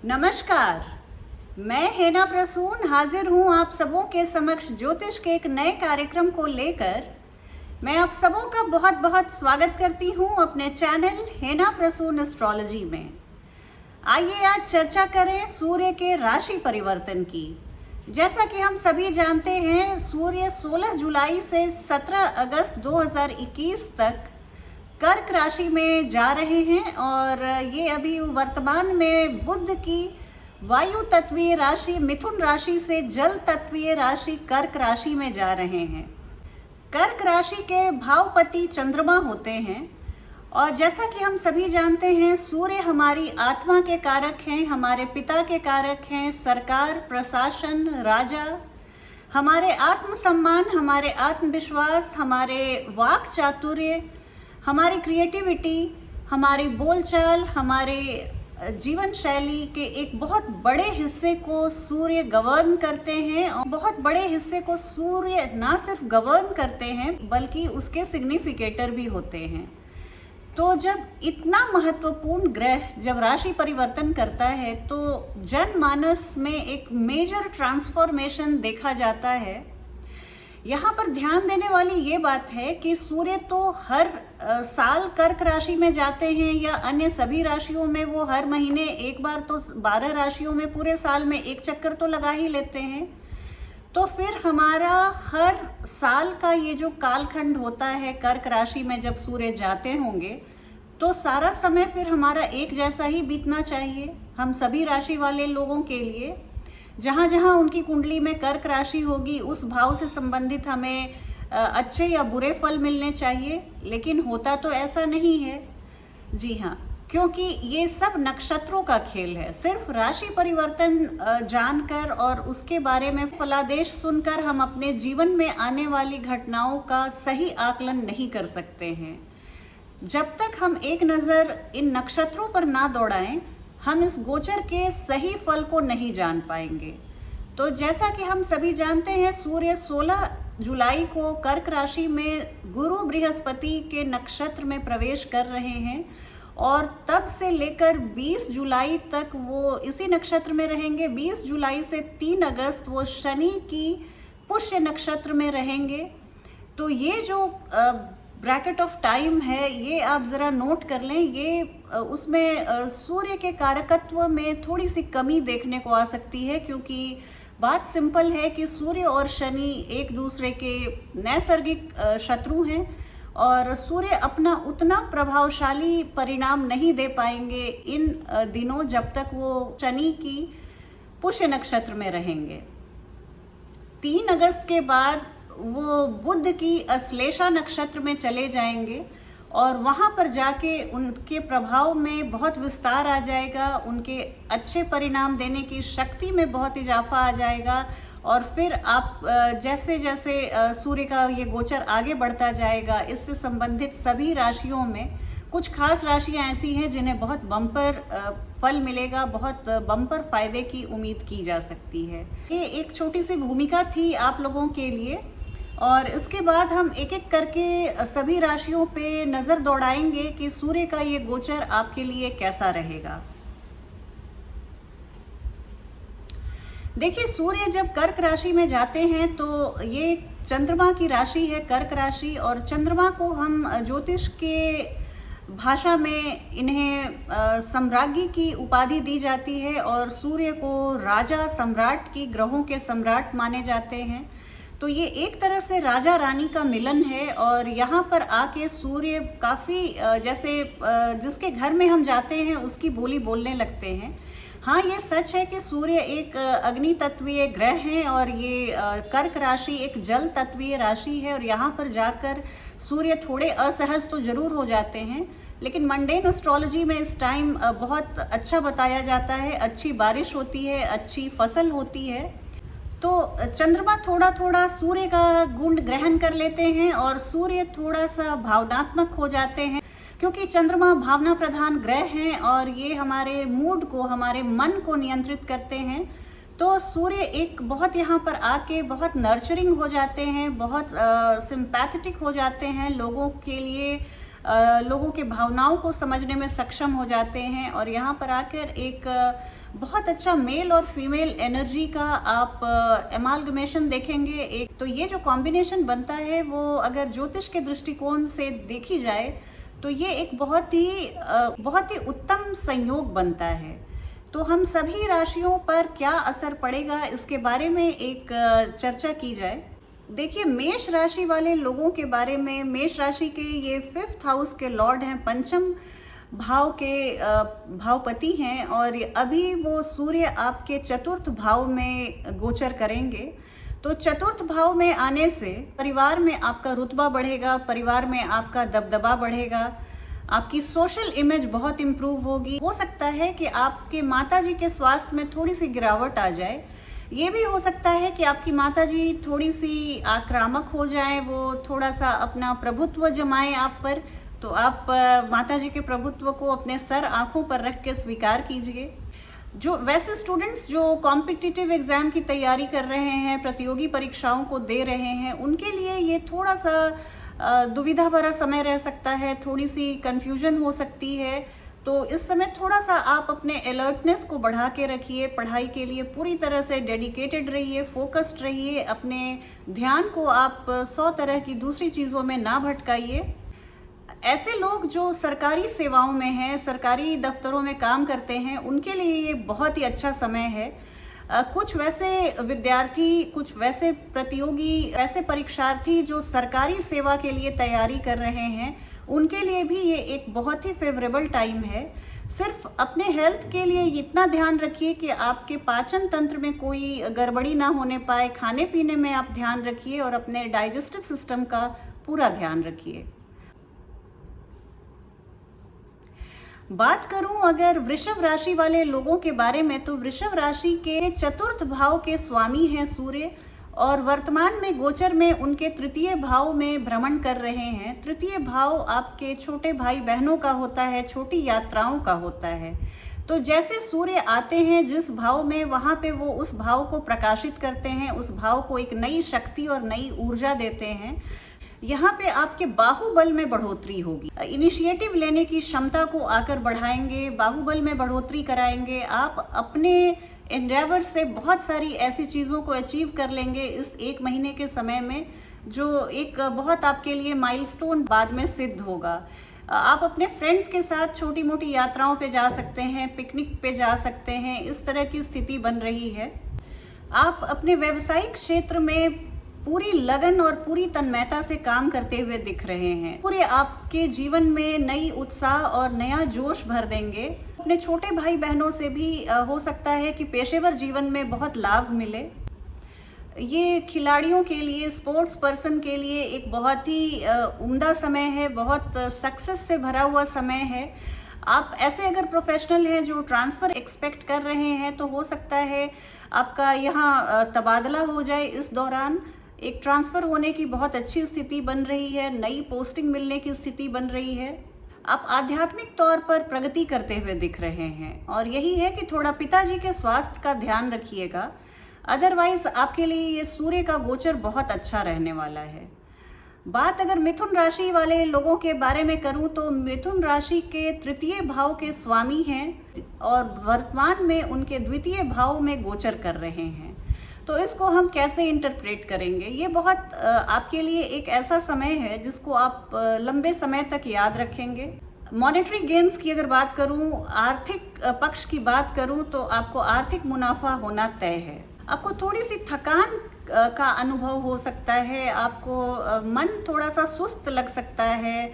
नमस्कार। मैं हेना प्रसून हाजिर हूँ आप सबों के समक्ष ज्योतिष के एक नए कार्यक्रम को लेकर। मैं आप सबों का बहुत बहुत स्वागत करती हूँ अपने चैनल हेना प्रसून एस्ट्रोलॉजी में। आइए आज चर्चा करें सूर्य के राशि परिवर्तन की। जैसा कि हम सभी जानते हैं, सूर्य 16 जुलाई से 17 अगस्त 2021 तक कर्क राशि में जा रहे हैं और ये अभी वर्तमान में बुध की वायु तत्वीय राशि मिथुन राशि से जल तत्वीय राशि कर्क राशि में जा रहे हैं। कर्क राशि के भावपति चंद्रमा होते हैं और जैसा कि हम सभी जानते हैं, सूर्य हमारी आत्मा के कारक हैं, हमारे पिता के कारक हैं, सरकार, प्रशासन, राजा, हमारे आत्मसम्मान, हमारे आत्मविश्वास, हमारे वाक चातुर्य, हमारी क्रिएटिविटी, हमारी बोलचाल, हमारे जीवन शैली के एक बहुत बड़े हिस्से को सूर्य गवर्न करते हैं। और बहुत बड़े हिस्से को सूर्य ना सिर्फ गवर्न करते हैं बल्कि उसके सिग्निफिकेटर भी होते हैं। तो जब इतना महत्वपूर्ण ग्रह जब राशि परिवर्तन करता है तो जनमानस में एक मेजर ट्रांसफॉर्मेशन देखा जाता है। यहाँ पर ध्यान देने वाली ये बात है कि सूर्य तो हर साल कर्क राशि में जाते हैं या अन्य सभी राशियों में वो हर महीने एक बार, तो 12 राशियों में पूरे साल में एक चक्कर तो लगा ही लेते हैं। तो फिर हमारा हर साल का ये जो कालखंड होता है कर्क राशि में जब सूर्य जाते होंगे तो सारा समय फिर हमारा एक जैसा ही बीतना चाहिए हम सभी राशि वाले लोगों के लिए। जहाँ जहाँ उनकी कुंडली में कर्क राशि होगी उस भाव से संबंधित हमें अच्छे या बुरे फल मिलने चाहिए, लेकिन होता तो ऐसा नहीं है। जी हाँ, क्योंकि ये सब नक्षत्रों का खेल है। सिर्फ राशि परिवर्तन जानकर और उसके बारे में फलादेश सुनकर हम अपने जीवन में आने वाली घटनाओं का सही आकलन नहीं कर सकते हैं। जब तक हम एक नज़र इन नक्षत्रों पर ना दौड़ाएं, हम इस गोचर के सही फल को नहीं जान पाएंगे। तो जैसा कि हम सभी जानते हैं, सूर्य 16 जुलाई को कर्क राशि में गुरु बृहस्पति के नक्षत्र में प्रवेश कर रहे हैं और तब से लेकर 20 जुलाई तक वो इसी नक्षत्र में रहेंगे। 20 जुलाई से 3 अगस्त वो शनि की पुष्य नक्षत्र में रहेंगे। तो ये जो ब्रैकेट ऑफ टाइम है ये आप ज़रा नोट कर लें। ये उसमें सूर्य के कारकत्व में थोड़ी सी कमी देखने को आ सकती है, क्योंकि बात सिंपल है कि सूर्य और शनि एक दूसरे के नैसर्गिक शत्रु हैं और सूर्य अपना उतना प्रभावशाली परिणाम नहीं दे पाएंगे इन दिनों जब तक वो शनि की पुष्य नक्षत्र में रहेंगे। 3 अगस्त के बाद वो बुध की अश्लेषा नक्षत्र में चले जाएंगे और वहाँ पर जाके उनके प्रभाव में बहुत विस्तार आ जाएगा, उनके अच्छे परिणाम देने की शक्ति में बहुत इजाफा आ जाएगा। और फिर आप जैसे जैसे सूर्य का ये गोचर आगे बढ़ता जाएगा, इससे संबंधित सभी राशियों में कुछ खास राशियां ऐसी हैं जिन्हें बहुत बम्पर फल मिलेगा, बहुत बम्पर फायदे की उम्मीद की जा सकती है। ये एक छोटी सी भूमिका थी आप लोगों के लिए और इसके बाद हम एक एक करके सभी राशियों पे नज़र दौड़ाएंगे कि सूर्य का ये गोचर आपके लिए कैसा रहेगा। देखिए, सूर्य जब कर्क राशि में जाते हैं तो ये चंद्रमा की राशि है कर्क राशि, और चंद्रमा को हम ज्योतिष के भाषा में इन्हें सम्राज्ञी की उपाधि दी जाती है और सूर्य को राजा सम्राट की ग्रहों के सम्राट माने जाते हैं। तो ये एक तरह से राजा रानी का मिलन है और यहाँ पर आके सूर्य काफ़ी जैसे जिसके घर में हम जाते हैं उसकी बोली बोलने लगते हैं। हाँ, ये सच है कि सूर्य एक अग्नि तत्वीय ग्रह है और ये कर्क राशि एक जल तत्वीय राशि है और यहाँ पर जाकर सूर्य थोड़े असहज तो जरूर हो जाते हैं, लेकिन मंडेन एस्ट्रोलॉजी में इस टाइम बहुत अच्छा बताया जाता है। अच्छी बारिश होती है, अच्छी फसल होती है। तो चंद्रमा थोड़ा थोड़ा सूर्य का गुण ग्रहण कर लेते हैं और सूर्य थोड़ा सा भावनात्मक हो जाते हैं, क्योंकि चंद्रमा भावना प्रधान ग्रह हैं और ये हमारे मूड को, हमारे मन को नियंत्रित करते हैं। तो सूर्य एक बहुत यहाँ पर आके बहुत नर्चरिंग हो जाते हैं, बहुत सिंपैथेटिक हो जाते हैं लोगों के लिए, लोगों के भावनाओं को समझने में सक्षम हो जाते हैं और यहाँ पर आकर एक बहुत अच्छा मेल और फीमेल एनर्जी का आप एमालगमेशन देखेंगे। एक तो ये जो कॉम्बिनेशन बनता है वो अगर ज्योतिष के दृष्टिकोण से देखी जाए तो ये एक बहुत ही उत्तम संयोग बनता है। तो हम सभी राशियों पर क्या असर पड़ेगा इसके बारे में एक चर्चा की जाए। देखिए, मेष राशि वाले लोगों के बारे में, मेष राशि के ये 5th हाउस के लॉर्ड हैं, पंचम भाव के भावपति हैं और अभी वो सूर्य आपके चतुर्थ भाव में गोचर करेंगे। तो चतुर्थ भाव में आने से परिवार में आपका रुतबा बढ़ेगा, परिवार में आपका दबदबा बढ़ेगा, आपकी सोशल इमेज बहुत इम्प्रूव होगी। हो सकता है कि आपके माताजी के स्वास्थ्य में थोड़ी सी गिरावट आ जाए। ये भी हो सकता है कि आपकी माताजी थोड़ी सी आक्रामक हो जाए, वो थोड़ा सा अपना प्रभुत्व जमाएं आप पर। तो आप माताजी के प्रभुत्व को अपने सर आंखों पर रख के स्वीकार कीजिए। जो वैसे स्टूडेंट्स जो कॉम्पिटिटिव एग्ज़ाम की तैयारी कर रहे हैं, प्रतियोगी परीक्षाओं को दे रहे हैं, उनके लिए ये थोड़ा सा दुविधा भरा समय रह सकता है, थोड़ी सी कन्फ्यूजन हो सकती है। तो इस समय थोड़ा सा आप अपने अलर्टनेस को बढ़ा के रखिए, पढ़ाई के लिए पूरी तरह से डेडिकेटेड रहिए, फोकस्ड रहिए, अपने ध्यान को आप 100 तरह की दूसरी चीज़ों में ना भटकाइए। ऐसे लोग जो सरकारी सेवाओं में हैं, सरकारी दफ्तरों में काम करते हैं, उनके लिए ये बहुत ही अच्छा समय है। कुछ वैसे विद्यार्थी, कुछ वैसे प्रतियोगी, ऐसे परीक्षार्थी जो सरकारी सेवा के लिए तैयारी कर रहे हैं, उनके लिए भी ये एक बहुत ही फेवरेबल टाइम है। सिर्फ अपने हेल्थ के लिए इतना ध्यान रखिए कि आपके पाचन तंत्र में कोई गड़बड़ी ना होने पाए, खाने पीने में आप ध्यान रखिए और अपने डाइजेस्टिव सिस्टम का पूरा ध्यान रखिए। बात करूं अगर वृषभ राशि वाले लोगों के बारे में, तो वृषभ राशि के चतुर्थ भाव के स्वामी हैं सूर्य और वर्तमान में गोचर में उनके तृतीय भाव में भ्रमण कर रहे हैं। तृतीय भाव आपके छोटे भाई बहनों का होता है, छोटी यात्राओं का होता है। तो जैसे सूर्य आते हैं जिस भाव में, वहाँ पे वो उस भाव को प्रकाशित करते हैं, उस भाव को एक नई शक्ति और नई ऊर्जा देते हैं। यहाँ पे आपके बाहुबल में बढ़ोतरी होगी, इनिशिएटिव लेने की क्षमता को आकर बढ़ाएंगे, बाहुबल में बढ़ोतरी कराएंगे। आप अपने एंडेवर से बहुत सारी ऐसी चीज़ों को अचीव कर लेंगे इस 1 महीने के समय में, जो एक बहुत आपके लिए माइलस्टोन बाद में सिद्ध होगा। आप अपने फ्रेंड्स के साथ छोटी मोटी यात्राओं पे जा सकते हैं, पिकनिक पे जा सकते हैं, इस तरह की स्थिति बन रही है। आप अपने व्यावसायिक क्षेत्र में पूरी लगन और पूरी तन्मयता से काम करते हुए दिख रहे हैं। पूरे आपके जीवन में नई उत्साह और नया जोश भर देंगे। अपने छोटे भाई बहनों से भी हो सकता है कि पेशेवर जीवन में बहुत लाभ मिले। ये खिलाड़ियों के लिए, स्पोर्ट्स पर्सन के लिए एक बहुत ही उम्दा समय है, बहुत सक्सेस से भरा हुआ समय है। आप ऐसे अगर प्रोफेशनल हैं जो ट्रांसफ़र एक्सपेक्ट कर रहे हैं, तो हो सकता है आपका यहाँ तबादला हो जाए। इस दौरान एक ट्रांसफ़र होने की बहुत अच्छी स्थिति बन रही है, नई पोस्टिंग मिलने की स्थिति बन रही है। आप आध्यात्मिक तौर पर प्रगति करते हुए दिख रहे हैं और यही है कि थोड़ा पिताजी के स्वास्थ्य का ध्यान रखिएगा। अदरवाइज आपके लिए ये सूर्य का गोचर बहुत अच्छा रहने वाला है। बात अगर मिथुन राशि वाले लोगों के बारे में करूं, तो मिथुन राशि के तृतीय भाव के स्वामी हैं और वर्तमान में उनके द्वितीय भाव में गोचर कर रहे हैं। तो इसको हम कैसे इंटरप्रेट करेंगे? ये बहुत आपके लिए एक ऐसा समय है जिसको आप लंबे समय तक याद रखेंगे। मॉनेटरी गेन्स की अगर बात करूं, आर्थिक पक्ष की बात करूं, तो आपको आर्थिक मुनाफा होना तय है। आपको थोड़ी सी थकान का अनुभव हो सकता है, आपको मन थोड़ा सा सुस्त लग सकता है,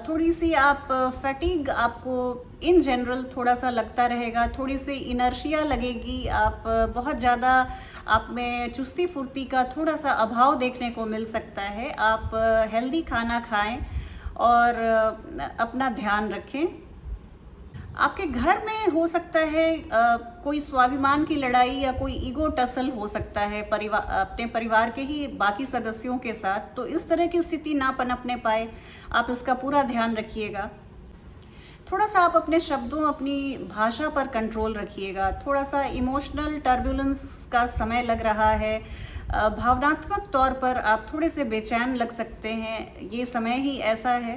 थोड़ी सी आप फैटिग आपको इन जनरल थोड़ा सा लगता रहेगा, थोड़ी सी इनर्शिया लगेगी, आप बहुत ज़्यादा आप में चुस्ती फुर्ती का थोड़ा सा अभाव देखने को मिल सकता है। आप हेल्दी खाना खाएं और अपना ध्यान रखें। आपके घर में हो सकता है कोई स्वाभिमान की लड़ाई या कोई ईगो टसल हो सकता है अपने परिवार के ही बाकी सदस्यों के साथ। तो इस तरह की स्थिति ना पनपने पाए, आप इसका पूरा ध्यान रखिएगा। थोड़ा सा आप अपने शब्दों, अपनी भाषा पर कंट्रोल रखिएगा। थोड़ा सा इमोशनल टर्बुलेंस का समय लग रहा है, भावनात्मक तौर पर आप थोड़े से बेचैन लग सकते हैं, ये समय ही ऐसा है।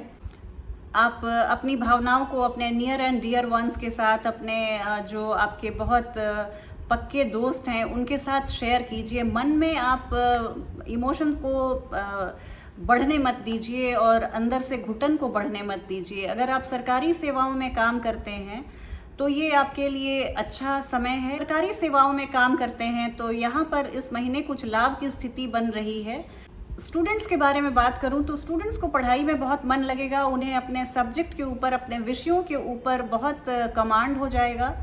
आप अपनी भावनाओं को अपने नियर एंड डियर वंस के साथ, अपने जो आपके बहुत पक्के दोस्त हैं उनके साथ शेयर कीजिए। मन में आप इमोशंस को बढ़ने मत दीजिए और अंदर से घुटन को बढ़ने मत दीजिए। अगर आप सरकारी सेवाओं में काम करते हैं तो ये आपके लिए अच्छा समय है। सरकारी सेवाओं में काम करते हैं तो यहाँ पर इस महीने कुछ लाभ की स्थिति बन रही है। स्टूडेंट्स के बारे में बात करूं तो स्टूडेंट्स को पढ़ाई में बहुत मन लगेगा, उन्हें अपने सब्जेक्ट के ऊपर, अपने विषयों के ऊपर बहुत कमांड हो जाएगा।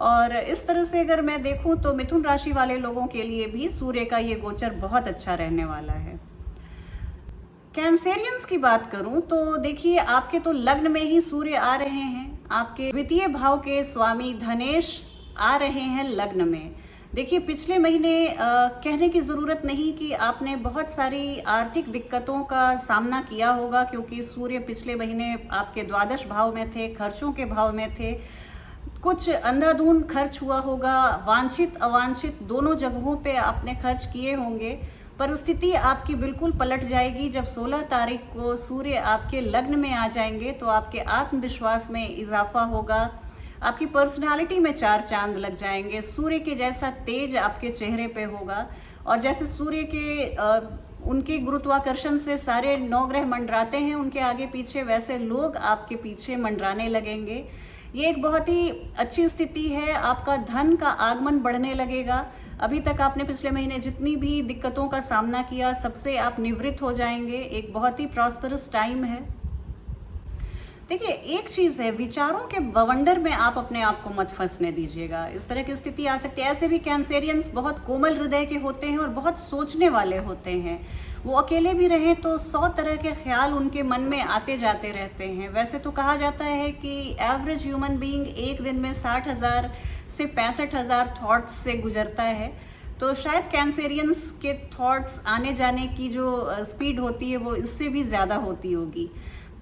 और इस तरह से अगर मैं देखूं तो मिथुन राशि वाले लोगों के लिए भी सूर्य का ये गोचर बहुत अच्छा रहने वाला है। कैंसेरियंस की बात करूं तो देखिए, आपके तो लग्न में ही सूर्य आ रहे हैं, आपके द्वितीय भाव के स्वामी धनेश आ रहे हैं लग्न में। देखिए, पिछले महीने कहने की ज़रूरत नहीं कि आपने बहुत सारी आर्थिक दिक्कतों का सामना किया होगा, क्योंकि सूर्य पिछले महीने आपके द्वादश भाव में थे, खर्चों के भाव में थे। कुछ अंधाधुंध खर्च हुआ होगा, वांछित अवांछित दोनों जगहों पे आपने खर्च किए होंगे। परिस्थिति आपकी बिल्कुल पलट जाएगी जब 16 तारीख को सूर्य आपके लग्न में आ जाएंगे, तो आपके आत्मविश्वास में इजाफा होगा, आपकी पर्सनालिटी में चार चांद लग जाएंगे, सूर्य के जैसा तेज आपके चेहरे पे होगा। और जैसे सूर्य के उनके गुरुत्वाकर्षण से सारे 9 ग्रह मंडराते हैं उनके आगे पीछे, वैसे लोग आपके पीछे मंडराने लगेंगे। ये एक बहुत ही अच्छी स्थिति है। आपका धन का आगमन बढ़ने लगेगा। अभी तक आपने पिछले महीने जितनी भी दिक्कतों का सामना किया, सबसे आप निवृत्त हो जाएंगे। एक बहुत ही प्रॉस्परस टाइम है। देखिए, एक चीज़ है, विचारों के बवंडर में आप अपने आप को मत फंसने दीजिएगा। इस तरह की स्थिति आ सकती है। ऐसे भी कैंसेरियंस बहुत कोमल हृदय के होते हैं और बहुत सोचने वाले होते हैं। वो अकेले भी रहें तो 100 तरह के ख्याल उनके मन में आते जाते रहते हैं। वैसे तो कहा जाता है कि एवरेज ह्यूमन बीइंग एक दिन में 60,000 से 65,000 थॉट्स से गुजरता है। तो शायद कैंसेरियंस के थॉट्स आने जाने की जो स्पीड होती है वो इससे भी ज़्यादा होती होगी।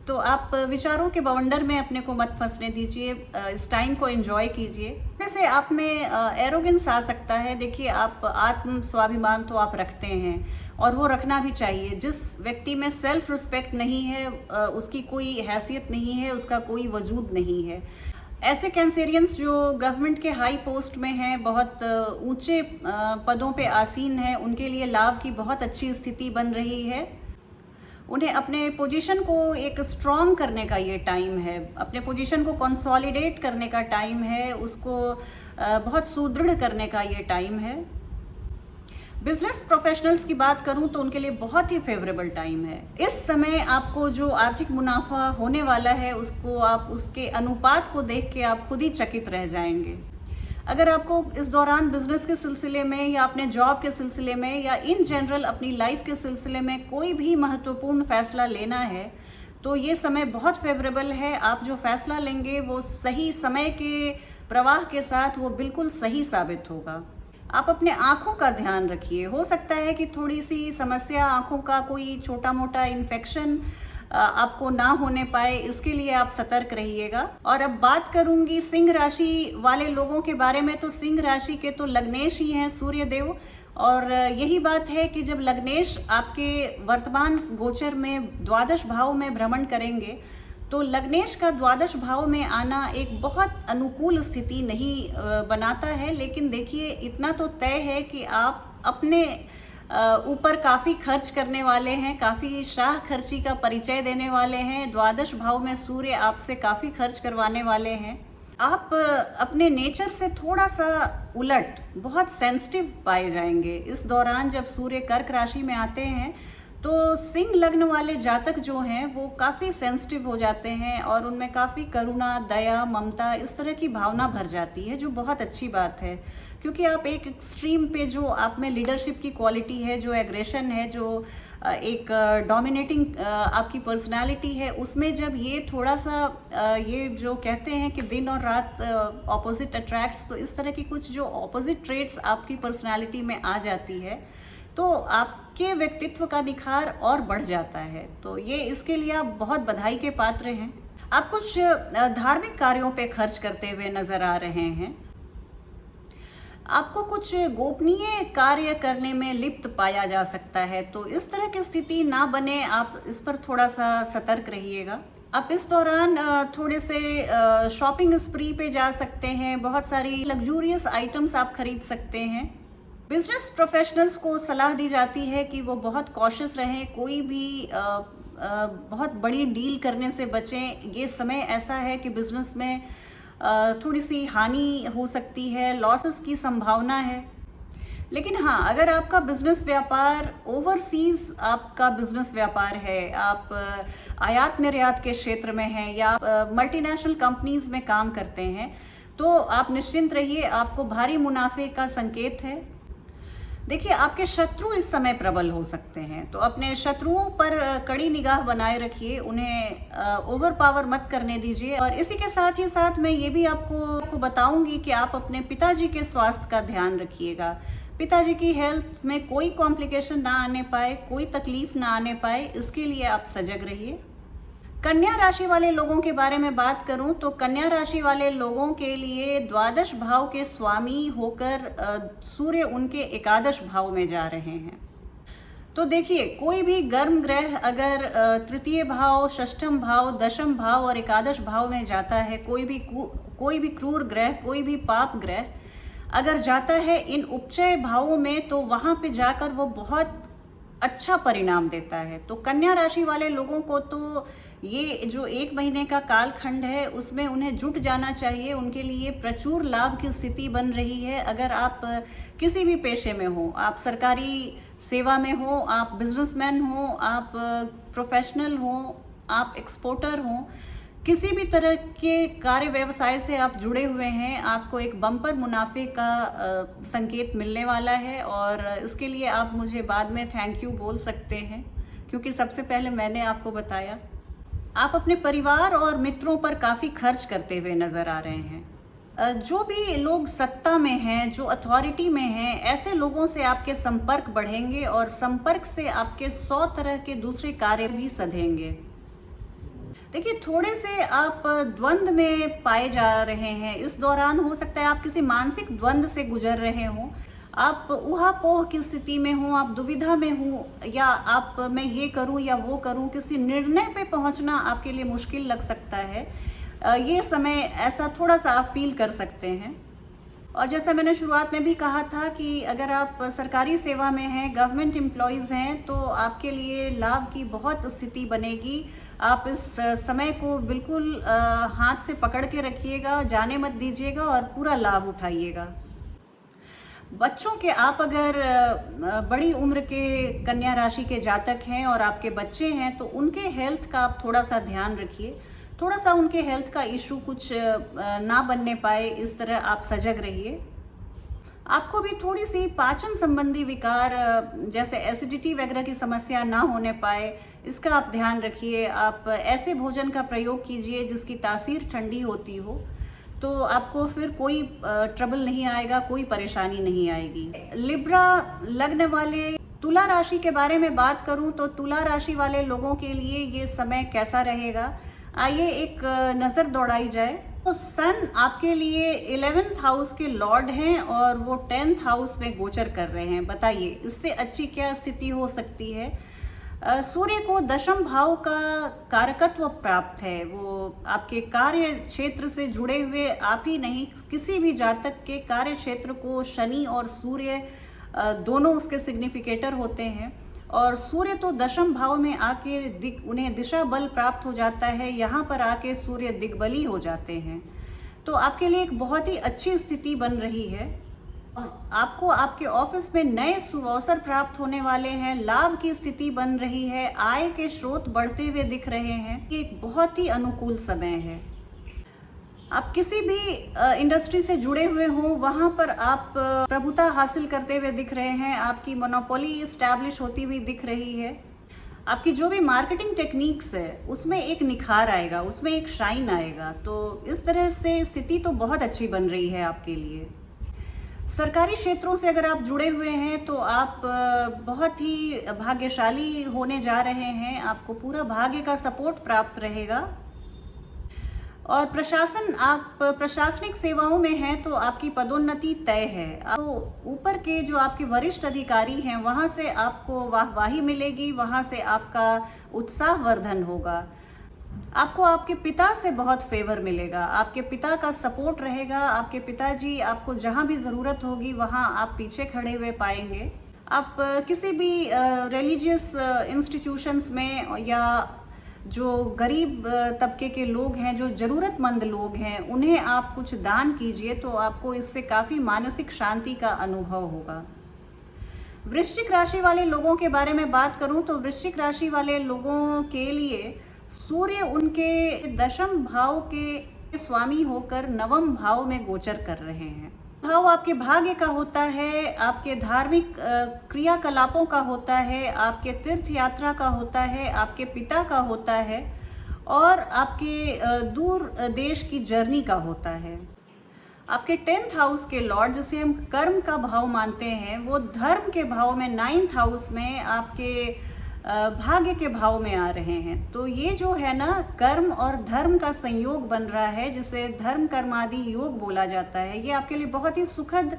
तो आप विचारों के बवंडर में अपने को मत फंसने दीजिए, इस टाइम को एंजॉय कीजिए। जैसे आप में एरोगेंस आ सकता है। देखिए, आप आत्म स्वाभिमान तो आप रखते हैं और वो रखना भी चाहिए। जिस व्यक्ति में सेल्फ रिस्पेक्ट नहीं है, उसकी कोई हैसियत नहीं है, उसका कोई वजूद नहीं है। ऐसे कैंसेरियंस जो गवर्नमेंट के हाई पोस्ट में हैं, बहुत ऊंचे पदों पे आसीन हैं, उनके लिए लाभ की बहुत अच्छी स्थिति बन रही है। उन्हें अपने पोजीशन को एक स्ट्रॉन्ग करने का ये टाइम है, अपने पोजीशन को कंसोलिडेट करने का टाइम है, उसको बहुत सुदृढ़ करने का ये टाइम है। बिजनेस प्रोफेशनल्स की बात करूं तो उनके लिए बहुत ही फेवरेबल टाइम है। इस समय आपको जो आर्थिक मुनाफा होने वाला है, उसको आप उसके अनुपात को देख के आप खुद ही चकित रह जाएंगे। अगर आपको इस दौरान बिजनेस के सिलसिले में या अपने जॉब के सिलसिले में या इन जनरल अपनी लाइफ के सिलसिले में कोई भी महत्वपूर्ण फैसला लेना है, तो ये समय बहुत फेवरेबल है। आप जो फैसला लेंगे वो सही समय के प्रवाह के साथ वो बिल्कुल सही साबित होगा। आप अपने आँखों का ध्यान रखिए। हो सकता है कि थोड़ी सी समस्या, आँखों का कोई छोटा मोटा इन्फेक्शन आपको ना होने पाए, इसके लिए आप सतर्क रहिएगा। और अब बात करूंगी सिंह राशि वाले लोगों के बारे में। तो सिंह राशि के तो लग्नेश ही हैं सूर्य देव, और यही बात है कि जब लग्नेश आपके वर्तमान गोचर में द्वादश भाव में भ्रमण करेंगे, तो लग्नेश का द्वादश भाव में आना एक बहुत अनुकूल स्थिति नहीं बनाता है। लेकिन देखिए, इतना तो तय है कि आप अपने ऊपर काफ़ी खर्च करने वाले हैं, काफ़ी शाह खर्ची का परिचय देने वाले हैं। द्वादश भाव में सूर्य आपसे काफ़ी खर्च करवाने वाले हैं। आप अपने नेचर से थोड़ा सा उलट बहुत सेंसिटिव पाए जाएंगे इस दौरान। जब सूर्य कर्क राशि में आते हैं तो सिंह लग्न वाले जातक जो हैं वो काफ़ी सेंसिटिव हो जाते हैं और उनमें काफ़ी करुणा, दया, ममता, इस तरह की भावना भर जाती है, जो बहुत अच्छी बात है। क्योंकि आप एक एक्सट्रीम पे, जो आप में लीडरशिप की क्वालिटी है, जो एग्रेशन है, जो एक डोमिनेटिंग आपकी पर्सनालिटी है, उसमें जब ये थोड़ा सा ये जो कहते हैं कि दिन और रात ऑपोजिट अट्रैक्ट्स, तो इस तरह की कुछ जो ऑपोजिट ट्रेट्स आपकी पर्सनालिटी में आ जाती है, तो आपके व्यक्तित्व का निखार और बढ़ जाता है। तो ये, इसके लिए आप बहुत बधाई के पात्र हैं। आप कुछ धार्मिक कार्यों पे खर्च करते हुए नजर आ रहे हैं। आपको कुछ गोपनीय कार्य करने में लिप्त पाया जा सकता है, तो इस तरह की स्थिति ना बने, आप इस पर थोड़ा सा सतर्क रहिएगा। आप इस दौरान थोड़े से शॉपिंग स्प्री पे जा सकते हैं, बहुत सारी लग्जूरियस आइटम्स आप खरीद सकते हैं। बिजनेस प्रोफेशनल्स को सलाह दी जाती है कि वो बहुत कॉशियस रहें, कोई भी बहुत बड़ी डील करने से बचें। ये समय ऐसा है कि बिजनेस में थोड़ी सी हानि हो सकती है, लॉसेस की संभावना है। लेकिन हाँ, अगर आपका बिजनेस व्यापार ओवरसीज आपका बिजनेस व्यापार है, आप आयात निर्यात के क्षेत्र में हैं या मल्टीनेशनल कंपनीज में काम करते हैं, तो आप निश्चिंत रहिए, आपको भारी मुनाफे का संकेत है। देखिए, आपके शत्रु इस समय प्रबल हो सकते हैं, तो अपने शत्रुओं पर कड़ी निगाह बनाए रखिए, उन्हें ओवर पावर मत करने दीजिए। और इसी के साथ ही साथ मैं ये भी आपको बताऊंगी कि आप अपने पिताजी के स्वास्थ्य का ध्यान रखिएगा। पिताजी की हेल्थ में कोई कॉम्प्लिकेशन ना आने पाए, कोई तकलीफ ना आने पाए, इसके लिए आप सजग रहिए। कन्या राशि वाले लोगों के बारे में बात करूं तो कन्या राशि वाले लोगों के लिए द्वादश भाव के स्वामी होकर सूर्य उनके एकादश भाव में जा रहे हैं। तो देखिए, कोई भी गर्म ग्रह अगर तृतीय भाव, षष्ठम भाव, दशम भाव और एकादश भाव में जाता है, कोई भी क्रूर ग्रह, कोई भी पाप ग्रह अगर जाता है इन उपचय भावों में, तो वहां पे जाकर वो बहुत अच्छा परिणाम देता है। तो कन्या राशि वाले लोगों को तो ये जो 1 महीने का कालखंड है उसमें उन्हें जुट जाना चाहिए, उनके लिए प्रचुर लाभ की स्थिति बन रही है। अगर आप किसी भी पेशे में हो, आप सरकारी सेवा में हो, आप बिजनेसमैन हो, आप प्रोफेशनल हो, आप एक्सपोर्टर हो, किसी भी तरह के कार्य व्यवसाय से आप जुड़े हुए हैं, आपको एक बम्पर मुनाफे का संकेत मिलने वाला है। और इसके लिए आप मुझे बाद में थैंक यू बोल सकते हैं, क्योंकि सबसे पहले मैंने आपको बताया। आप अपने परिवार और मित्रों पर काफ़ी खर्च करते हुए नज़र आ रहे हैं। जो भी लोग सत्ता में हैं, जो अथॉरिटी में हैं, ऐसे लोगों से आपके संपर्क बढ़ेंगे और संपर्क से आपके 100 तरह के दूसरे कार्य भी सधेंगे। देखिए, थोड़े से आप द्वंद्व में पाए जा रहे हैं। इस दौरान हो सकता है आप किसी मानसिक द्वंद्व से गुजर रहे हों, आप ऊहापोह की स्थिति में हो, आप दुविधा में हो, या आप मैं ये करूं या वो करूं, किसी निर्णय पे पहुंचना आपके लिए मुश्किल लग सकता है। ये समय ऐसा थोड़ा सा आप फील कर सकते हैं। और जैसा मैंने शुरुआत में भी कहा था कि अगर आप सरकारी सेवा में हैं, गवर्नमेंट एम्प्लॉयज़ हैं, तो आपके लिए लाभ की बहुत स्थिति बनेगी। आप इस समय को बिल्कुल हाथ से पकड़ के रखिएगा, जाने मत दीजिएगा और पूरा लाभ उठाइएगा। बच्चों के, आप अगर बड़ी उम्र के कन्या राशि के जातक हैं और आपके बच्चे हैं, तो उनके हेल्थ का आप थोड़ा सा ध्यान रखिए। थोड़ा सा उनके हेल्थ का इशू कुछ ना बनने पाए, इस तरह आप सजग रहिए। आपको भी थोड़ी सी पाचन संबंधी विकार जैसे एसिडिटी वगैरह की समस्या ना होने पाए, इसका आप ध्यान रखिए। आप ऐसे भोजन का प्रयोग कीजिए जिसकी तासीर ठंडी होती हो, तो आपको फिर कोई ट्रबल नहीं आएगा, कोई परेशानी नहीं आएगी। लिब्रा लग्न वाले तुला राशि के बारे में बात करूं तो तुला राशि वाले लोगों के लिए ये समय कैसा रहेगा, आइए एक नज़र दौड़ाई जाए। तो सन आपके लिए 11th हाउस के लॉर्ड हैं और वो 10th हाउस में गोचर कर रहे हैं। बताइए, इससे अच्छी क्या स्थिति हो सकती है। सूर्य को दशम भाव का कारकत्व प्राप्त है। वो आपके कार्य क्षेत्र से जुड़े हुए, आप ही नहीं, किसी भी जातक के कार्य क्षेत्र को शनि और सूर्य दोनों उसके सिग्निफिकेटर होते हैं। और सूर्य तो दशम भाव में आके उन्हें दिशा बल प्राप्त हो जाता है, यहाँ पर आके सूर्य दिग्बली हो जाते हैं। तो आपके लिए एक बहुत ही अच्छी स्थिति बन रही है। आपको आपके ऑफिस में नए सुअवसर प्राप्त होने वाले हैं, लाभ की स्थिति बन रही है, आय के स्रोत बढ़ते हुए दिख रहे हैं। ये एक बहुत ही अनुकूल समय है। आप किसी भी इंडस्ट्री से जुड़े हुए हों, वहाँ पर आप प्रभुता हासिल करते हुए दिख रहे हैं, आपकी मोनोपोली इस्टेब्लिश होती हुई दिख रही है। आपकी जो भी मार्केटिंग टेक्निक्स है उसमें एक निखार आएगा, उसमें एक शाइन आएगा। तो इस तरह से स्थिति तो बहुत अच्छी बन रही है आपके लिए। सरकारी क्षेत्रों से अगर आप जुड़े हुए हैं तो आप बहुत ही भाग्यशाली होने जा रहे हैं, आपको पूरा भाग्य का सपोर्ट प्राप्त रहेगा। और प्रशासन, आप प्रशासनिक सेवाओं में हैं तो आपकी पदोन्नति तय है। तो ऊपर के जो आपके वरिष्ठ अधिकारी हैं वहाँ से आपको वाहवाही मिलेगी, वहाँ से आपका उत्साहवर्धन होगा। आपको आपके पिता से बहुत फेवर मिलेगा, आपके पिता का सपोर्ट रहेगा, आपके पिताजी आपको जहाँ भी ज़रूरत होगी वहाँ आप पीछे खड़े हुए पाएंगे। आप किसी भी रिलीजियस इंस्टीट्यूशंस में या जो गरीब तबके के लोग हैं, जो ज़रूरतमंद लोग हैं, उन्हें आप कुछ दान कीजिए तो आपको इससे काफ़ी मानसिक शांति का अनुभव होगा। वृश्चिक राशि वाले लोगों के बारे में बात करूं तो वृश्चिक राशि वाले लोगों के लिए सूर्य उनके दशम भाव के स्वामी होकर नवम भाव में गोचर कर रहे हैं। भाव आपके भाग्य का होता है, आपके धार्मिक क्रियाकलापों का होता है, आपके तीर्थ यात्रा का होता है, आपके पिता का होता है और आपके दूर देश की जर्नी का होता है। आपके 10th हाउस के लॉर्ड, जिसे हम कर्म का भाव मानते हैं, वो धर्म के भाव में 9th हाउस में आपके भाग्य के भाव में आ रहे हैं। तो ये जो है ना, कर्म और धर्म का संयोग बन रहा है, जिसे धर्म कर्मादि योग बोला जाता है। ये आपके लिए बहुत ही सुखद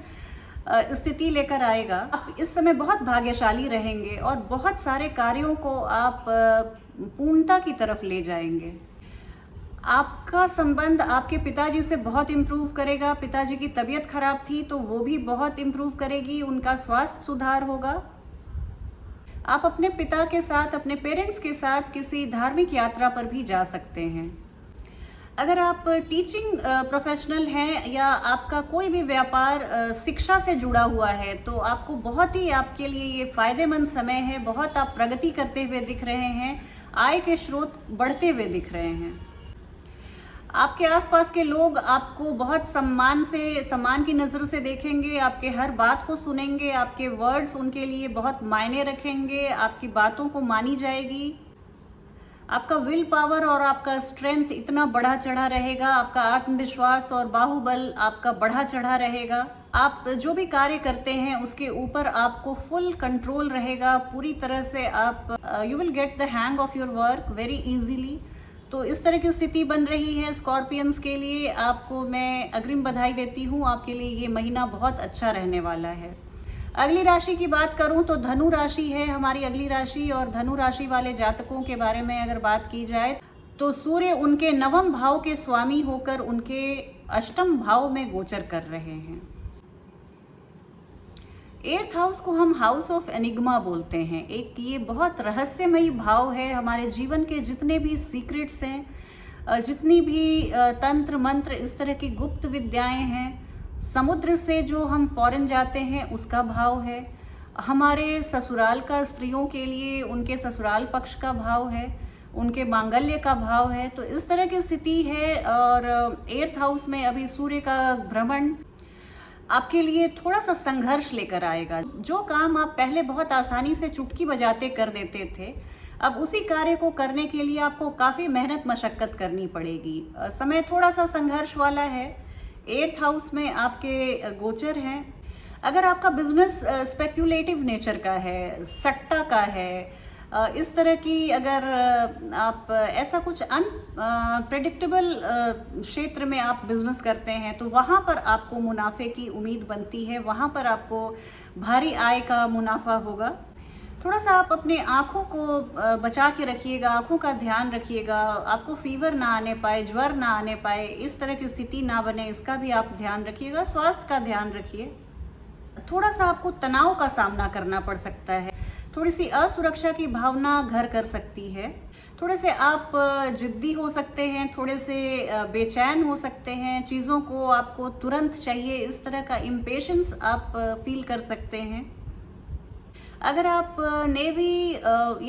स्थिति लेकर आएगा। आप इस समय बहुत भाग्यशाली रहेंगे और बहुत सारे कार्यों को आप पूर्णता की तरफ ले जाएंगे। आपका संबंध आपके पिताजी से बहुत इम्प्रूव करेगा। पिताजी की तबीयत खराब थी तो वो भी बहुत इम्प्रूव करेगी, उनका स्वास्थ्य सुधार होगा। आप अपने पिता के साथ, अपने पेरेंट्स के साथ किसी धार्मिक यात्रा पर भी जा सकते हैं। अगर आप टीचिंग प्रोफेशनल हैं या आपका कोई भी व्यापार शिक्षा से जुड़ा हुआ है तो आपको बहुत ही, आपके लिए ये फायदेमंद समय है। बहुत आप प्रगति करते हुए दिख रहे हैं, आय के स्रोत बढ़ते हुए दिख रहे हैं। आपके आसपास के लोग आपको बहुत सम्मान की नज़र से देखेंगे, आपके हर बात को सुनेंगे, आपके वर्ड्स उनके लिए बहुत मायने रखेंगे, आपकी बातों को मानी जाएगी। आपका विल पावर और आपका स्ट्रेंथ इतना बढ़ा चढ़ा रहेगा, आपका आत्मविश्वास और बाहुबल आपका बढ़ा चढ़ा रहेगा। आप जो भी कार्य करते हैं उसके ऊपर आपको फुल कंट्रोल रहेगा, पूरी तरह से आप you will get the hang of your work very easily. तो इस तरह की स्थिति बन रही है स्कॉर्पियंस के लिए। आपको मैं अग्रिम बधाई देती हूँ, आपके लिए ये महीना बहुत अच्छा रहने वाला है। अगली राशि की बात करूं तो धनु राशि है हमारी अगली राशि। और धनु राशि वाले जातकों के बारे में अगर बात की जाए तो सूर्य उनके नवम भाव के स्वामी होकर उनके अष्टम भाव में गोचर कर रहे हैं। 8th हाउस को हम हाउस ऑफ एनिग्मा बोलते हैं। एक ये बहुत रहस्यमयी भाव है। हमारे जीवन के जितने भी सीक्रेट्स हैं, जितनी भी तंत्र मंत्र, इस तरह की गुप्त विद्याएं हैं, समुद्र से जो हम फॉरेन जाते हैं उसका भाव है। हमारे ससुराल का स्त्रियों के लिए उनके ससुराल पक्ष का भाव है, उनके मांगल्य का भाव है। तो इस तरह की स्थिति है। और 8th हाउस में अभी सूर्य का भ्रमण आपके लिए थोड़ा सा संघर्ष लेकर आएगा। जो काम आप पहले बहुत आसानी से चुटकी बजाते कर देते थे, अब उसी कार्य को करने के लिए आपको काफ़ी मेहनत मशक्क़त करनी पड़ेगी। समय थोड़ा सा संघर्ष वाला है। 8th हाउस में आपके गोचर हैं। अगर आपका बिजनेस स्पेक्यूलेटिव नेचर का है, सट्टा का है, इस तरह की अगर आप ऐसा कुछ अनप्रेडिक्टेबल क्षेत्र में आप बिजनेस करते हैं तो वहाँ पर आपको मुनाफे की उम्मीद बनती है, वहाँ पर आपको भारी आय का मुनाफा होगा। थोड़ा सा आप अपने आँखों को बचा के रखिएगा, आँखों का ध्यान रखिएगा, आपको फीवर ना आने पाए, ज्वर ना आने पाए, इस तरह की स्थिति ना बने, इसका भी आप ध्यान रखिएगा। स्वास्थ्य का ध्यान रखिए। थोड़ा सा आपको तनाव का सामना करना पड़ सकता है, थोड़ी सी असुरक्षा की भावना घर कर सकती है। थोड़े से आप जिद्दी हो सकते हैं, थोड़े से बेचैन हो सकते हैं, चीज़ों को आपको तुरंत चाहिए, इस तरह का इम्पेशेंस आप फील कर सकते हैं। अगर आप नेवी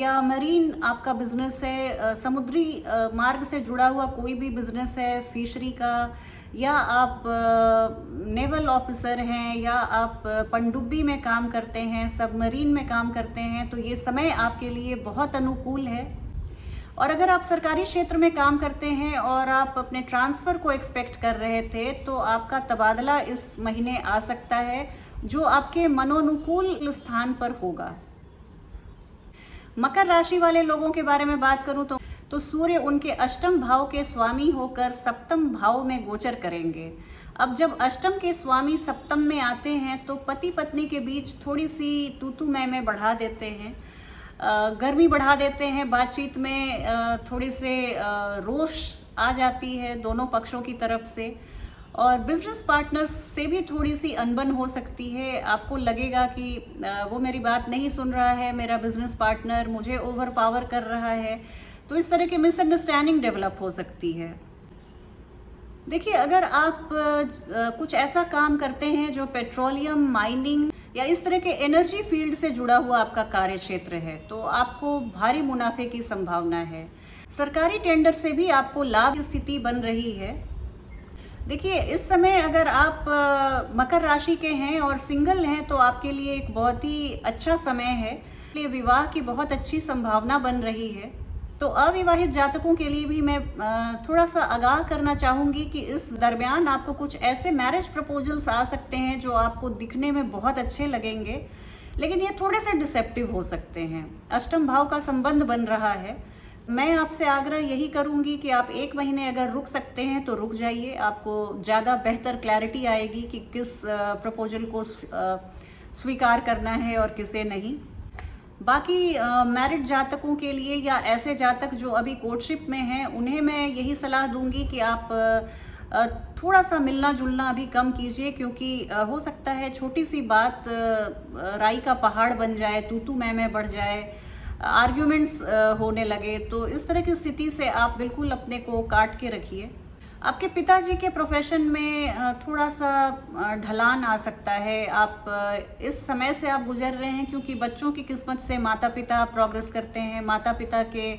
या मरीन आपका बिजनेस है, समुद्री मार्ग से जुड़ा हुआ कोई भी बिजनेस है, फिशरी का, या आप नेवल ऑफिसर हैं, या आप पनडुब्बी में काम करते हैं, सबमरीन में काम करते हैं, तो ये समय आपके लिए बहुत अनुकूल है। और अगर आप सरकारी क्षेत्र में काम करते हैं और आप अपने ट्रांसफ़र को एक्सपेक्ट कर रहे थे तो आपका तबादला इस महीने आ सकता है, जो आपके मनोनुकूल स्थान पर होगा। मकर राशि वाले लोगों के बारे में बात करूं तो सूर्य उनके अष्टम भाव के स्वामी होकर सप्तम भाव में गोचर करेंगे। अब जब अष्टम के स्वामी सप्तम में आते हैं तो पति पत्नी के बीच थोड़ी सी तू तू मैं बढ़ा देते हैं। गर्मी बढ़ा देते हैं बातचीत में, थोड़ी से रोष आ जाती है दोनों पक्षों की तरफ से, और बिजनेस पार्टनर्स से भी थोड़ी सी अनबन हो सकती है। आपको लगेगा कि वो मेरी बात नहीं सुन रहा है, मेरा बिजनेस पार्टनर मुझे ओवर पावर कर रहा है, तो इस तरह की मिसअंडरस्टैंडिंग डेवलप हो सकती है। देखिए, अगर आप कुछ ऐसा काम करते हैं जो पेट्रोलियम, माइनिंग या इस तरह के एनर्जी फील्ड से जुड़ा हुआ आपका कार्य क्षेत्र है, तो आपको भारी मुनाफे की संभावना है। सरकारी टेंडर से भी आपको लाभ की स्थिति बन रही है। देखिए, इस समय अगर आप मकर राशि के हैं और सिंगल हैं तो आपके लिए एक बहुत ही अच्छा समय है। लिए विवाह की बहुत अच्छी संभावना बन रही है। तो अविवाहित जातकों के लिए भी मैं थोड़ा सा आगाह करना चाहूँगी कि इस दरमियान आपको कुछ ऐसे मैरिज प्रपोजल्स आ सकते हैं जो आपको दिखने में बहुत अच्छे लगेंगे, लेकिन ये थोड़े से डिसेप्टिव हो सकते हैं। अष्टम भाव का संबंध बन रहा है। मैं आपसे आग्रह यही करूंगी कि आप 1 महीने अगर रुक सकते हैं तो रुक जाइए। आपको ज़्यादा बेहतर क्लैरिटी आएगी कि किस प्रपोजल को स्वीकार करना है और किसे नहीं। बाकी मैरिड जातकों के लिए या ऐसे जातक जो अभी कोर्टशिप में हैं, उन्हें मैं यही सलाह दूंगी कि आप थोड़ा सा मिलना जुलना अभी कम कीजिए, क्योंकि हो सकता है छोटी सी बात राई का पहाड़ बन जाए, तू मैं बढ़ जाए, आर्ग्यूमेंट्स होने लगे। तो इस तरह की स्थिति से आप बिल्कुल अपने को काट के रखिए। आपके पिताजी के प्रोफेशन में थोड़ा सा ढलान आ सकता है। आप इस समय से आप गुजर रहे हैं क्योंकि बच्चों की किस्मत से माता पिता प्रोग्रेस करते हैं, माता पिता के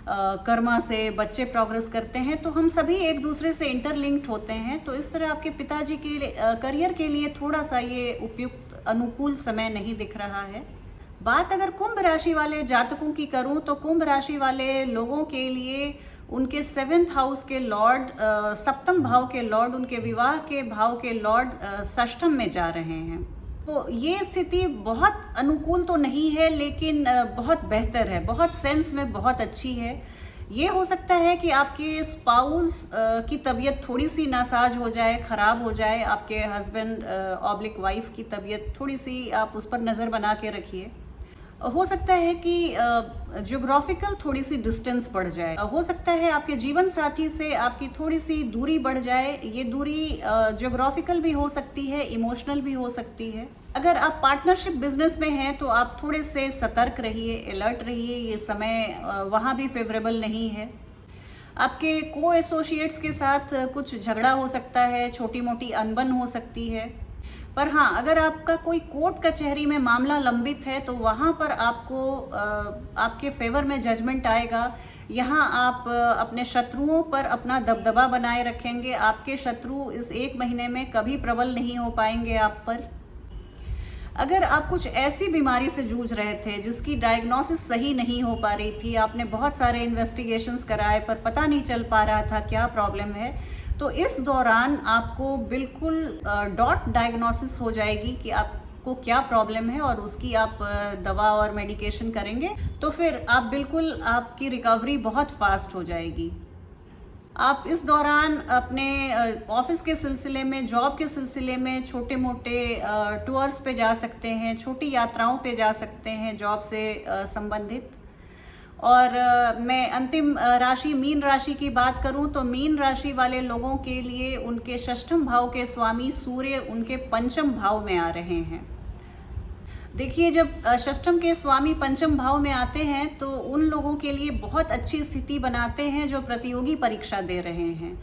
कर्मा से बच्चे प्रोग्रेस करते हैं, तो हम सभी एक दूसरे से इंटरलिंक्ड होते हैं। तो इस तरह आपके पिताजी के करियर के लिए थोड़ा सा ये उपयुक्त अनुकूल समय नहीं दिख रहा है। बात अगर कुंभ राशि वाले जातकों की करूं तो कुंभ राशि वाले लोगों के लिए उनके 7th हाउस के लॉर्ड, सप्तम भाव के लॉर्ड, उनके विवाह के भाव के लॉर्ड षष्ठम में जा रहे हैं। तो ये स्थिति बहुत अनुकूल तो नहीं है, लेकिन बहुत बेहतर है, बहुत सेंस में बहुत अच्छी है। ये हो सकता है कि आपके स्पाउस की तबीयत थोड़ी सी नासाज हो जाए, ख़राब हो जाए। आपके हस्बैंड ऑब्लिक वाइफ की तबीयत थोड़ी सी, आप उस पर नज़र बना के रखिए। हो सकता है कि ज्योग्राफिकल थोड़ी सी डिस्टेंस बढ़ जाए। हो सकता है आपके जीवन साथी से आपकी थोड़ी सी दूरी बढ़ जाए। ये दूरी ज्योग्राफिकल भी हो सकती है, इमोशनल भी हो सकती है। अगर आप पार्टनरशिप बिजनेस में हैं तो आप थोड़े से सतर्क रहिए, अलर्ट रहिए। ये समय वहाँ भी फेवरेबल नहीं है। आपके को एसोसिएट्स के साथ कुछ झगड़ा हो सकता है, छोटी मोटी अनबन हो सकती है। पर हाँ, अगर आपका कोई कोर्ट कचहरी में मामला लंबित है तो वहाँ पर आपको आपके फेवर में जजमेंट आएगा। यहाँ आप अपने शत्रुओं पर अपना दबदबा बनाए रखेंगे। आपके शत्रु इस 1 महीने में कभी प्रबल नहीं हो पाएंगे आप पर। अगर आप कुछ ऐसी बीमारी से जूझ रहे थे जिसकी डायग्नोसिस सही नहीं हो पा रही थी, आपने बहुत सारे इन्वेस्टिगेशंस कराए पर पता नहीं चल पा रहा था क्या प्रॉब्लम है, तो इस दौरान आपको बिल्कुल डॉट डायग्नोसिस हो जाएगी कि आपको क्या प्रॉब्लम है, और उसकी आप दवा और मेडिकेशन करेंगे तो फिर आप बिल्कुल, आपकी रिकवरी बहुत फास्ट हो जाएगी। आप इस दौरान अपने ऑफिस के सिलसिले में, जॉब के सिलसिले में छोटे मोटे टूर्स पे जा सकते हैं, छोटी यात्राओं पे जा सकते हैं जॉब से संबंधित। और मैं अंतिम राशि मीन राशि की बात करूं तो मीन राशि वाले लोगों के लिए उनके षष्ठम भाव के स्वामी सूर्य उनके पंचम भाव में आ रहे हैं। देखिए, जब षष्ठम के स्वामी पंचम भाव में आते हैं तो उन लोगों के लिए बहुत अच्छी स्थिति बनाते हैं जो प्रतियोगी परीक्षा दे रहे हैं।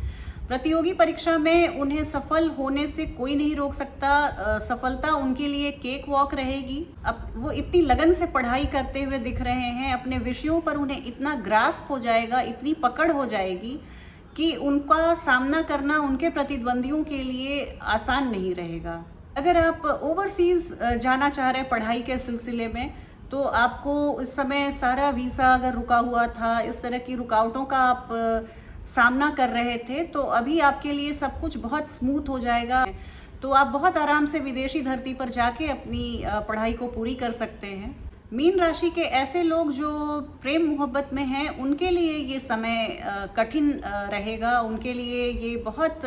प्रतियोगी परीक्षा में उन्हें सफल होने से कोई नहीं रोक सकता। सफलता उनके लिए केक वॉक रहेगी। अब वो इतनी लगन से पढ़ाई करते हुए दिख रहे हैं, अपने विषयों पर उन्हें इतना ग्रास्प हो जाएगा, इतनी पकड़ हो जाएगी कि उनका सामना करना उनके प्रतिद्वंदियों के लिए आसान नहीं रहेगा। अगर आप ओवरसीज जाना चाह रहे हैं पढ़ाई के सिलसिले में, तो आपको इस समय सारा वीज़ा अगर रुका हुआ था, इस तरह की रुकावटों का आप सामना कर रहे थे, तो अभी आपके लिए सब कुछ बहुत स्मूथ हो जाएगा। तो आप बहुत आराम से विदेशी धरती पर जाके अपनी पढ़ाई को पूरी कर सकते हैं। मीन राशि के ऐसे लोग जो प्रेम मोहब्बत में हैं, उनके लिए ये समय कठिन रहेगा। उनके लिए ये बहुत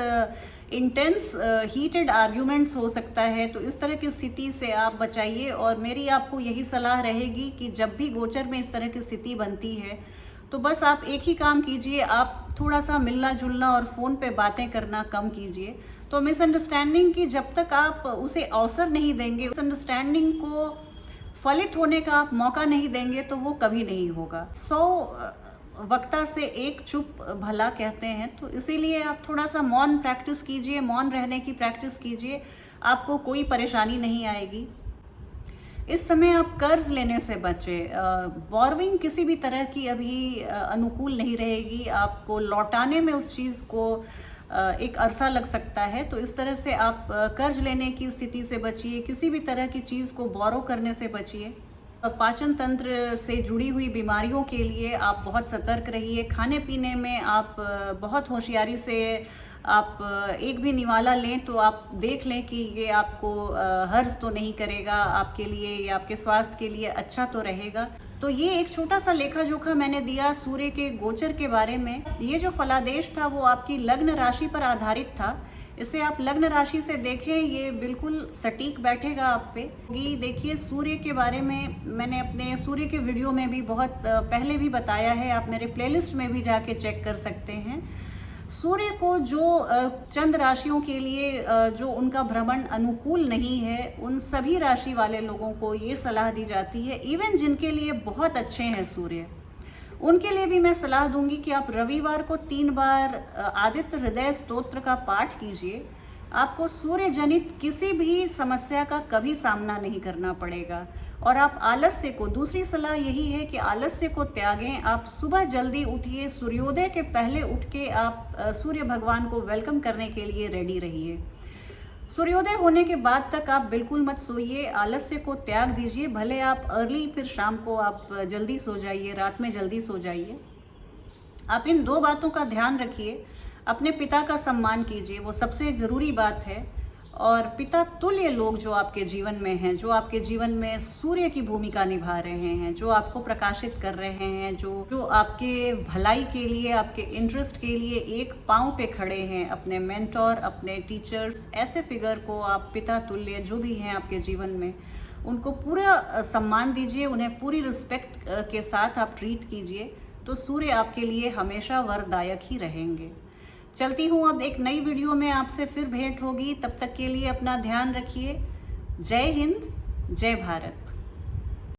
इंटेंस हीटेड आर्ग्यूमेंट्स हो सकता है। तो इस तरह की स्थिति से आप बचाइए। और मेरी आपको यही सलाह रहेगी कि जब भी गोचर में इस तरह की स्थिति बनती है तो बस आप एक ही काम कीजिए, आप थोड़ा सा मिलना जुलना और फ़ोन पे बातें करना कम कीजिए। तो मिसअंडरस्टैंडिंग की जब तक आप उसे अवसर नहीं देंगे, मिसअंडरस्टैंडिंग को फलित होने का आप मौका नहीं देंगे, तो वो कभी नहीं होगा। 100 वक्ता से एक चुप भला कहते हैं। तो इसीलिए आप थोड़ा सा मौन प्रैक्टिस कीजिए, मौन रहने की प्रैक्टिस कीजिए, आपको कोई परेशानी नहीं आएगी। इस समय आप कर्ज लेने से बचें। बोरोइंग किसी भी तरह की अभी अनुकूल नहीं रहेगी। आपको लौटाने में उस चीज़ को एक अरसा लग सकता है। तो इस तरह से आप कर्ज लेने की स्थिति से बचिए, किसी भी तरह की चीज़ को बोरो करने से बचिए। पाचन तंत्र से जुड़ी हुई बीमारियों के लिए आप बहुत सतर्क रहिए। खाने पीने में आप बहुत होशियारी से आप एक भी निवाला लें तो आप देख लें कि ये आपको हर्ज तो नहीं करेगा, आपके लिए या आपके स्वास्थ्य के लिए अच्छा तो रहेगा। तो ये एक छोटा सा लेखा जोखा मैंने दिया सूर्य के गोचर के बारे में। ये जो फलादेश था वो आपकी लग्न राशि पर आधारित था। इसे आप लग्न राशि से देखें, ये बिल्कुल सटीक बैठेगा आप पे। ये देखिए, सूर्य के बारे में मैंने अपने सूर्य के वीडियो में भी बहुत पहले भी बताया है, आप मेरे प्लेलिस्ट में भी जाके चेक कर सकते हैं। सूर्य को जो चंद राशियों के लिए जो उनका भ्रमण अनुकूल नहीं है, उन सभी राशि वाले लोगों को ये सलाह दी जाती है, इवन जिनके लिए बहुत अच्छे हैं सूर्य, उनके लिए भी मैं सलाह दूंगी कि आप रविवार को 3 बार आदित्य हृदय स्तोत्र का पाठ कीजिए। आपको सूर्य जनित किसी भी समस्या का कभी सामना नहीं करना पड़ेगा। और आप आलस्य को, दूसरी सलाह यही है कि आलस्य को त्यागें। आप सुबह जल्दी उठिए, सूर्योदय के पहले उठ के आप सूर्य भगवान को वेलकम करने के लिए रेडी रहिए। सूर्योदय होने के बाद तक आप बिल्कुल मत सोइए, आलस्य को त्याग दीजिए। भले आप अर्ली फिर शाम को आप जल्दी सो जाइए, रात में जल्दी सो जाइए। आप इन 2 बातों का ध्यान रखिए। अपने पिता का सम्मान कीजिए, वो सबसे ज़रूरी बात है। और पिता तुल्य लोग जो आपके जीवन में हैं, जो आपके जीवन में सूर्य की भूमिका निभा रहे हैं, जो आपको प्रकाशित कर रहे हैं, जो आपके भलाई के लिए, आपके इंटरेस्ट के लिए एक पाँव पे खड़े हैं, अपने मेंटोर, अपने टीचर्स, ऐसे फिगर को आप पिता तुल्य जो भी हैं आपके जीवन में, उनको पूरा सम्मान दीजिए, उन्हें पूरी रिस्पेक्ट के साथ आप ट्रीट कीजिए। तो सूर्य आपके लिए हमेशा वरदायक ही रहेंगे। चलती हूँ, अब एक नई वीडियो में आपसे फिर भेंट होगी। तब तक के लिए अपना ध्यान रखिए। जय हिंद, जय भारत।